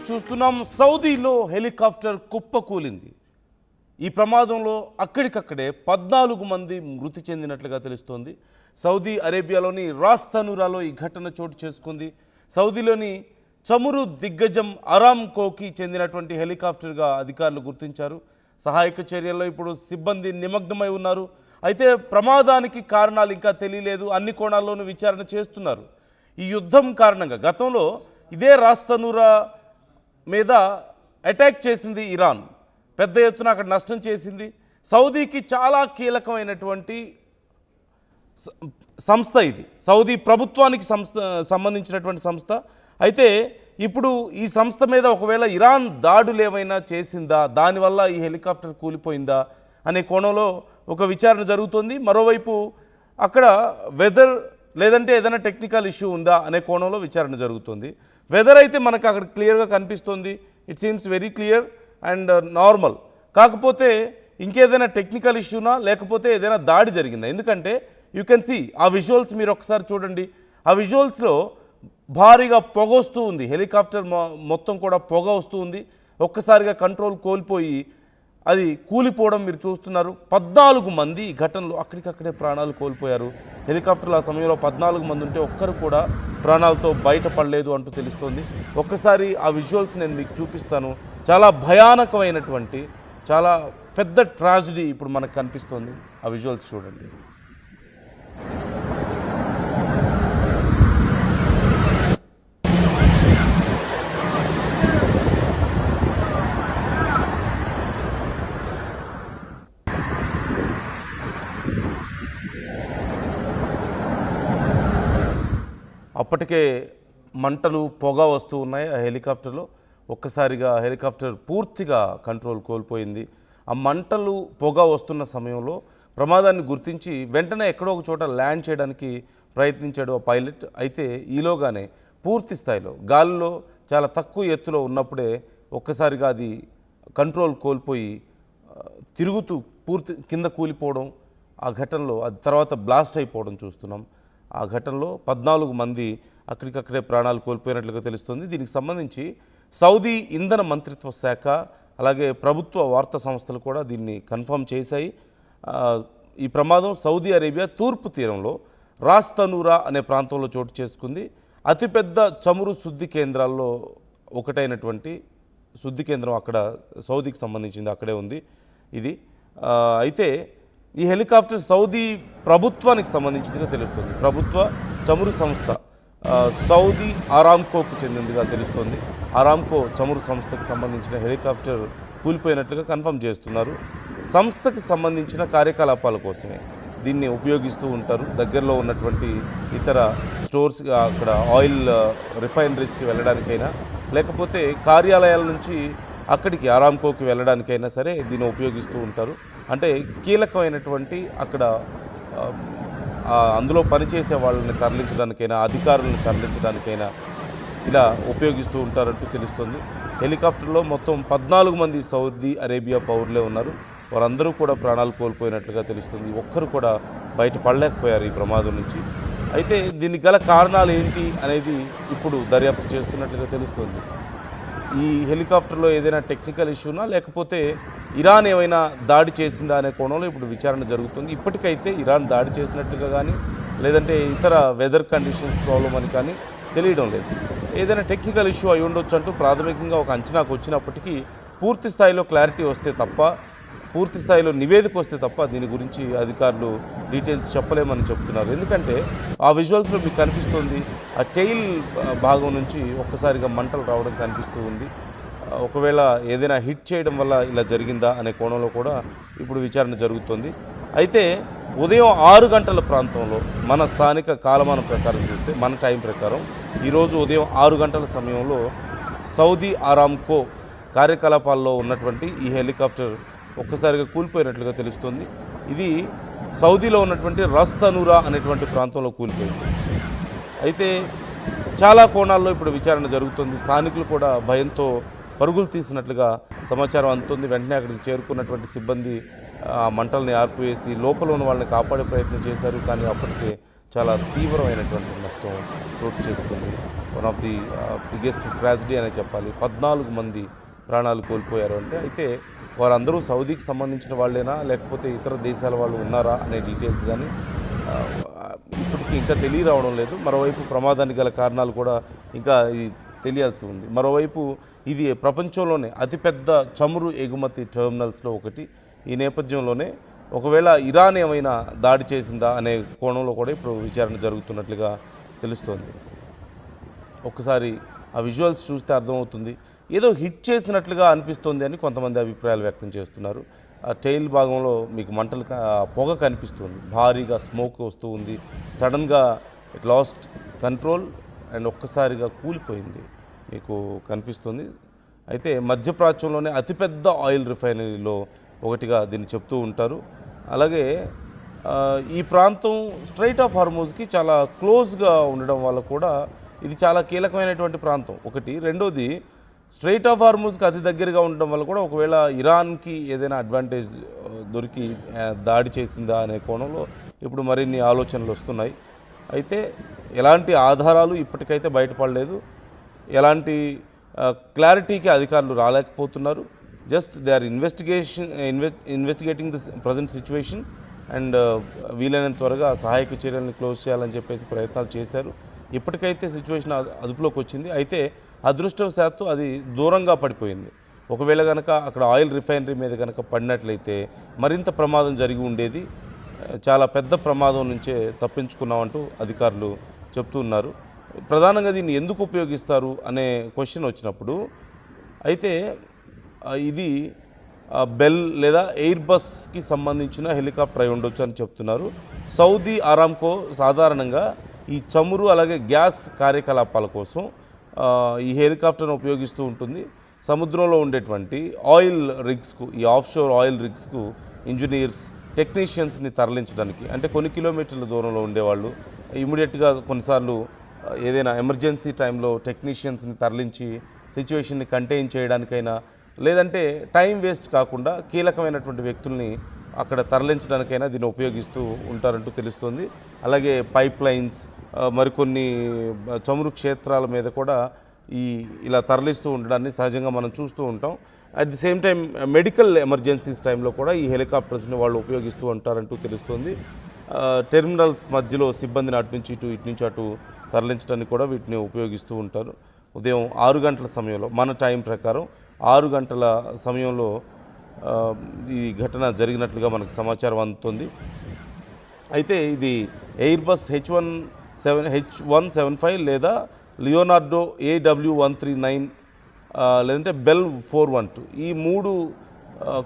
News చూస్తున్నాం. సౌదీలో helicopter కుప్పకూలింది. ఈ ప్రమాదంలో అక్కడికక్కడే 14 మంది మృతి చెందినట్లుగా తెలుస్తోంది. సౌదీ అరేబియాలోని రాస్ తనూరాలో ఈ ఘటన చోటు చేసుకుంది. సౌదీలోని చమురు దిగ్గజం అరామ్కోకి చెందినటువంటి హెలికాప్టర్గా అధికారులు గుర్తించారు. సహాయక చర్యల్లో ఇప్పుడు సిబ్బంది నిమగ్నమై ఉన్నారు. అయితే ప్రమాదానికి కారణాలు ఇంకా తెలియలేదు. అన్ని కోణాల్లోనూ విచారణ చేస్తున్నారు. ఈ యుద్ధం కారణంగా గతంలో ఇదే రాస్ తనూరా మీద అటాక్ చేసింది ఇరాన్. పెద్ద ఎత్తున అక్కడ నష్టం చేసింది. సౌదీకి చాలా కీలకమైనటువంటి సంస్థ ఇది. సౌదీ ప్రభుత్వానికి సంబంధించినటువంటి సంస్థ. అయితే ఇప్పుడు ఈ సంస్థ మీద ఒకవేళ ఇరాన్ దాడులు ఏమైనా చేసిందా, దానివల్ల ఈ హెలికాప్టర్ కూలిపోయిందా అనే కోణంలో ఒక విచారణ జరుగుతోంది. మరోవైపు అక్కడ వెదర్ లేదంటే ఏదైనా టెక్నికల్ ఇష్యూ ఉందా అనే కోణంలో విచారణ జరుగుతుంది. వెదర్ అయితే మనకు అక్కడ క్లియర్గా కనిపిస్తుంది. It seems very clear and normal. కాకపోతే ఇంకేదైనా టెక్నికల్ ఇష్యూనా లేకపోతే ఏదైనా దాడి జరిగిందా? ఎందుకంటే యూ కెన్ సీ ఆ విజువల్స్ మీరు ఒకసారి చూడండి. ఆ విజువల్స్లో భారీగా పొగ వస్తూ ఉంది. హెలికాప్టర్ మొత్తం కూడా పొగ వస్తూ ఉంది. ఒక్కసారిగా కంట్రోల్ కోల్పోయి అది కూలిపోవడం మీరు చూస్తున్నారు. 14 మంది ఈ ఘటనలో అక్కడికక్కడే ప్రాణాలు కోల్పోయారు. హెలికాప్టర్లు ఆ సమయంలో 14 మంది ఉంటే ఒక్కరు కూడా ప్రాణాలతో బయటపడలేదు అంటూ తెలుస్తోంది. ఒక్కసారి ఆ విజువల్స్ నేను మీకు చూపిస్తాను. చాలా భయానకమైనటువంటి చాలా పెద్ద ట్రాజడీ ఇప్పుడు మనకు కనిపిస్తోంది. ఆ విజువల్స్ చూడండి. అప్పటికే మంటలు పొగ వస్తూ ఉన్నాయి ఆ హెలికాప్టర్లో. ఒక్కసారిగా హెలికాప్టర్ పూర్తిగా కంట్రోల్ కోల్పోయింది. ఆ మంటలు పొగ వస్తున్న సమయంలో ప్రమాదాన్ని గుర్తించి వెంటనే ఎక్కడో ఒక చోట ల్యాండ్ చేయడానికి ప్రయత్నించాడు ఆ పైలట్. అయితే ఈలోగానే పూర్తి స్థాయిలో గాలిలో చాలా తక్కువ ఎత్తులో ఉన్నప్పుడే ఒక్కసారిగా అది కంట్రోల్ కోల్పోయి తిరుగుతూ పూర్తి కింద కూలిపోవడం, ఆ ఘటనలో అది తర్వాత బ్లాస్ట్ అయిపోవడం చూస్తున్నాం. ఆ ఘటనలో 14 మంది అక్కడికక్కడే ప్రాణాలు కోల్పోయినట్లుగా తెలుస్తుంది. దీనికి సంబంధించి సౌదీ ఇంధన మంత్రిత్వ శాఖ అలాగే ప్రభుత్వ వార్తా సంస్థలు కూడా దీన్ని కన్ఫర్మ్ చేశాయి. ఈ ప్రమాదం సౌదీ అరేబియా తూర్పు తీరంలో రాస్ తనూరా అనే ప్రాంతంలో చోటు చేసుకుంది. అతిపెద్ద చమురు శుద్ధి కేంద్రాల్లో ఒకటైనటువంటి శుద్ధి కేంద్రం అక్కడ సౌదీకి సంబంధించింది, అక్కడే ఉంది ఇది. అయితే ఈ హెలికాప్టర్ సౌదీ ప్రభుత్వానికి సంబంధించిందిగా తెలుస్తుంది. ప్రభుత్వ చమురు సంస్థ సౌదీ అరామ్కోకు చెందిందిగా తెలుస్తోంది. అరామ్కో చమురు సంస్థకి సంబంధించిన హెలికాప్టర్ కూలిపోయినట్లుగా కన్ఫర్మ్ చేస్తున్నారు. సంస్థకి సంబంధించిన కార్యకలాపాల కోసమే దీన్ని ఉపయోగిస్తూ ఉంటారు. దగ్గరలో ఉన్నటువంటి ఇతర స్టోర్స్, అక్కడ ఆయిల్ రిఫైనరీస్కి వెళ్ళడానికైనా లేకపోతే కార్యాలయాల నుంచి అక్కడికి అరామ్కోకి వెళ్ళడానికైనా సరే దీన్ని ఉపయోగిస్తూ ఉంటారు. అంటే కీలకమైనటువంటి అక్కడ అందులో పనిచేసే వాళ్ళని తరలించడానికైనా అధికారులను తరలించడానికైనా ఇలా ఉపయోగిస్తూ ఉంటారంటూ తెలుస్తుంది. హెలికాప్టర్లో మొత్తం 14 మంది సౌదీ అరేబియా పౌరులే ఉన్నారు. వారందరూ కూడా ప్రాణాలు కోల్పోయినట్లుగా తెలుస్తుంది. ఒక్కరు కూడా బయట పడలేకపోయారు ఈ ప్రమాదం నుంచి. అయితే దీనికి గల కారణాలు ఏంటి అనేది ఇప్పుడు దర్యాప్తు చేస్తున్నట్లుగా తెలుస్తుంది. ఈ హెలికాప్టర్లో ఏదైనా టెక్నికల్ ఇష్యూనా లేకపోతే ఇరాన్ ఏమైనా దాడి చేసిందా అనే కోణంలో ఇప్పుడు విచారణ జరుగుతుంది. ఇప్పటికైతే ఇరాన్ దాడి చేసినట్లుగా కానీ లేదంటే ఇతర వెదర్ కండిషన్స్ ప్రాబ్లం అని కానీ తెలియడం లేదు. ఏదైనా టెక్నికల్ ఇష్యూ అయి ఉండొచ్చు అంటూ ప్రాథమికంగా ఒక అంచనాకు వచ్చినప్పటికీ పూర్తి స్థాయిలో క్లారిటీ వస్తే తప్ప, పూర్తి స్థాయిలో నివేదిక వస్తే తప్ప దీని గురించి అధికారులు డీటెయిల్స్ చెప్పలేమని చెప్తున్నారు. ఎందుకంటే ఆ విజువల్స్లో మీకు కనిపిస్తుంది ఆ టెయిల్ భాగం నుంచి ఒక్కసారిగా మంటలు రావడం కనిపిస్తూ ఉంది. ఒకవేళ ఏదైనా హిట్ చేయడం వల్ల ఇలా జరిగిందా అనే కోణంలో కూడా ఇప్పుడు విచారణ జరుగుతుంది. అయితే ఉదయం 6 గంటల ప్రాంతంలో మన స్థానిక కాలమానం ప్రకారం చూస్తే మన టైం ప్రకారం ఈరోజు ఉదయం 6 గంటల సమయంలో సౌదీ అరామ్కో కార్యకలాపాల్లో ఉన్నటువంటి ఈ హెలికాప్టర్ ఒక్కసారిగా కూలిపోయినట్లుగా తెలుస్తుంది. ఇది సౌదీలో ఉన్నటువంటి రాస్ తనూరా అనేటువంటి ప్రాంతంలో కూలిపోయింది. అయితే చాలా కోణాల్లో ఇప్పుడు విచారణ జరుగుతుంది. స్థానికులు కూడా భయంతో పరుగులు తీసినట్లుగా సమాచారం అందుతుంది. వెంటనే అక్కడికి చేరుకున్నటువంటి సిబ్బంది ఆ మంటల్ని ఆర్పివేసి లోపల ఉన్న వాళ్ళని కాపాడే ప్రయత్నం చేశారు. కానీ అప్పటికే చాలా తీవ్రమైనటువంటి నష్టం చోటు చేసుకుంది. One of the biggest tragedy అనే చెప్పాలి. 14 మంది ప్రాణాలు కోల్పోయారు అంటే, అయితే వారందరూ సౌదీకి సంబంధించిన వాళ్ళేనా, లేకపోతే ఇతర దేశాల వాళ్ళు ఉన్నారా అనే డీటెయిల్స్ కానీ ఇప్పటికీ ఇంకా తెలియరావడం లేదు. మరోవైపు ప్రమాదానికి గల కారణాలు కూడా ఇంకా ఇది తెలియాల్సి ఉంది. మరోవైపు ఇది ప్రపంచంలోనే అతిపెద్ద చమురు ఎగుమతి టెర్మినల్స్లో ఒకటి. ఈ నేపథ్యంలోనే ఒకవేళ ఇరాన్ ఏమైనా దాడి చేసిందా అనే కోణంలో కూడా ఇప్పుడు విచారణ జరుగుతున్నట్లుగా తెలుస్తోంది. ఒక్కసారి ఆ విజువల్స్ చూస్తే అర్థమవుతుంది, ఏదో హిట్ చేసినట్లుగా అనిపిస్తోంది అని కొంతమంది అభిప్రాయాలు వ్యక్తం చేస్తున్నారు. ఆ టెయిల్ భాగంలో మీకు మంటలు పొగ కనిపిస్తుంది, భారీగా స్మోక్ వస్తూ ఉంది. సడన్గా ఇట్ లాస్ట్ కంట్రోల్ అండ్ ఒక్కసారిగా కూలిపోయింది మీకు కనిపిస్తుంది. అయితే మధ్యప్రాచ్యంలోనే అతిపెద్ద ఆయిల్ రిఫైనరీలో ఒకటిగా దీన్ని చెప్తూ ఉంటారు. అలాగే ఈ ప్రాంతం స్ట్రైట్ ఆఫ్ హార్మూజ్కి చాలా క్లోజ్గా ఉండడం వల్ల కూడా ఇది చాలా కీలకమైనటువంటి ప్రాంతం ఒకటి. రెండోది, స్ట్రైట్ ఆఫ్ హార్మూజ్కి అతి దగ్గరగా ఉండడం వల్ల కూడా ఒకవేళ ఇరాన్కి ఏదైనా అడ్వాంటేజ్ దొరికి దాడి చేసిందా అనే కోణంలో ఇప్పుడు మరిన్ని ఆలోచనలు వస్తున్నాయి. అయితే ఎలాంటి ఆధారాలు ఇప్పటికైతే బయటపడలేదు, ఎలాంటి క్లారిటీకి అధికారులు రాలేకపోతున్నారు. Just they are investigating this present situation and వీలైనంత త్వరగా సహాయక చర్యలను క్లోజ్ చేయాలని చెప్పేసి ప్రయత్నాలు చేశారు. ఇప్పటికైతే సిచ్యువేషన్ అదుపులోకి వచ్చింది. అయితే అదృష్టవశాత్తు అది దూరంగా పడిపోయింది. ఒకవేళ కనుక అక్కడ ఆయిల్ రిఫైనరీ మీద కనుక పడినట్లయితే మరింత ప్రమాదం జరిగి ఉండేది. చాలా పెద్ద ప్రమాదం నుంచే తప్పించుకున్నామంటూ అధికారులు చెప్తున్నారు. ప్రధానంగా దీన్ని ఎందుకు ఉపయోగిస్తారు అనే క్వశ్చన్ వచ్చినప్పుడు అయితే ఇది బెల్ లేదా ఎయిర్ బస్కి సంబంధించిన హెలికాప్టర్ అయి ఉండొచ్చు అని చెప్తున్నారు. సౌదీ అరామ్కో సాధారణంగా ఈ చమురు అలాగే గ్యాస్ కార్యకలాపాల కోసం ఈ హెలికాప్టర్ను ఉపయోగిస్తూ ఉంటుంది. సముద్రంలో ఉండేటువంటి ఆయిల్ రిగ్స్కు, ఈ ఆఫ్షోర్ ఆయిల్ రిగ్స్కు ఇంజనీర్స్, టెక్నీషియన్స్ని తరలించడానికి, అంటే కొన్ని కిలోమీటర్ల దూరంలో ఉండేవాళ్ళు ఇమీడియట్గా కొన్నిసార్లు ఏదైనా ఎమర్జెన్సీ టైంలో టెక్నీషియన్స్ని తరలించి సిచ్యువేషన్ని కంటైన్ చేయడానికైనా, లేదంటే టైం వేస్ట్ కాకుండా కీలకమైనటువంటి వ్యక్తుల్ని అక్కడ తరలించడానికైనా దీన్ని ఉపయోగిస్తూ ఉంటారంటూ తెలుస్తుంది. అలాగే పైప్ లైన్స్, మరికొన్ని చమురు క్షేత్రాల మీద కూడా ఇలా తరలిస్తూ ఉండడాన్ని సహజంగా మనం చూస్తూ ఉంటాం. At the same time medical emergencies టైంలో కూడా ఈ హెలికాప్టర్స్ని వాళ్ళు ఉపయోగిస్తూ ఉంటారంటూ తెలుస్తుంది. టెర్మినల్స్ మధ్యలో సిబ్బందిని అటు నుంచి అటు తరలించడానికి కూడా వీటిని ఉపయోగిస్తూ ఉంటారు. ఉదయం 6 గంటల సమయంలో, మన టైం ప్రకారం 6 గంటల సమయంలో ఈ ఘటన జరిగినట్లుగా మనకు సమాచారం అందుతుంది. అయితే ఇది ఎయిర్ బస్ H175 లేదా లియోనార్డో AW139 లేదంటే బెల్ 412 ఈ 3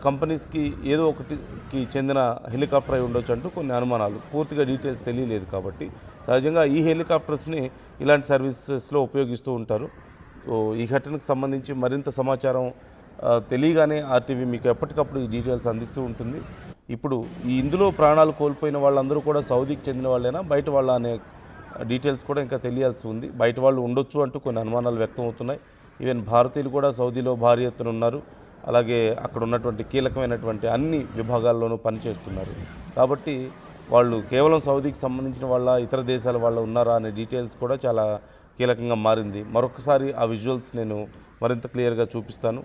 కంపెనీస్కి ఏదో ఒకటికి చెందిన హెలికాప్టర్ అయి ఉండొచ్చు అంటూ కొన్ని అనుమానాలు. పూర్తిగా డీటెయిల్స్ తెలియలేదు కాబట్టి సహజంగా ఈ హెలికాప్టర్స్ని ఇలాంటి సర్వీసెస్లో ఉపయోగిస్తూ ఉంటారు. సో ఈ ఘటనకు సంబంధించి మరింత సమాచారం తెలియగానే ఆర్టీవీ మీకు ఎప్పటికప్పుడు ఈ డీటెయిల్స్ అందిస్తూ ఉంటుంది. ఇప్పుడు ఇందులో ప్రాణాలు కోల్పోయిన వాళ్ళందరూ కూడా సౌదీకి చెందిన వాళ్ళైనా, బయట వాళ్ళ అనే డీటెయిల్స్ కూడా ఇంకా తెలియాల్సి ఉంది. బయట వాళ్ళు ఉండొచ్చు అంటూ కొన్ని అనుమానాలు వ్యక్తం అవుతున్నాయి. ఈవెన్ భారతీయులు కూడా సౌదీలో భారీ ఎత్తున ఉన్నారు. అలాగే అక్కడ ఉన్నటువంటి కీలకమైనటువంటి అన్ని విభాగాల్లోనూ పనిచేస్తున్నారు. కాబట్టి వాళ్ళు కేవలం సౌదీకి సంబంధించిన వాళ్ళ, ఇతర దేశాల వాళ్ళ ఉన్నారా అనే డీటెయిల్స్ కూడా చాలా కీలకంగా మారింది. మరొకసారి ఆ విజువల్స్ నేను మరింత క్లియర్గా చూపిస్తాను.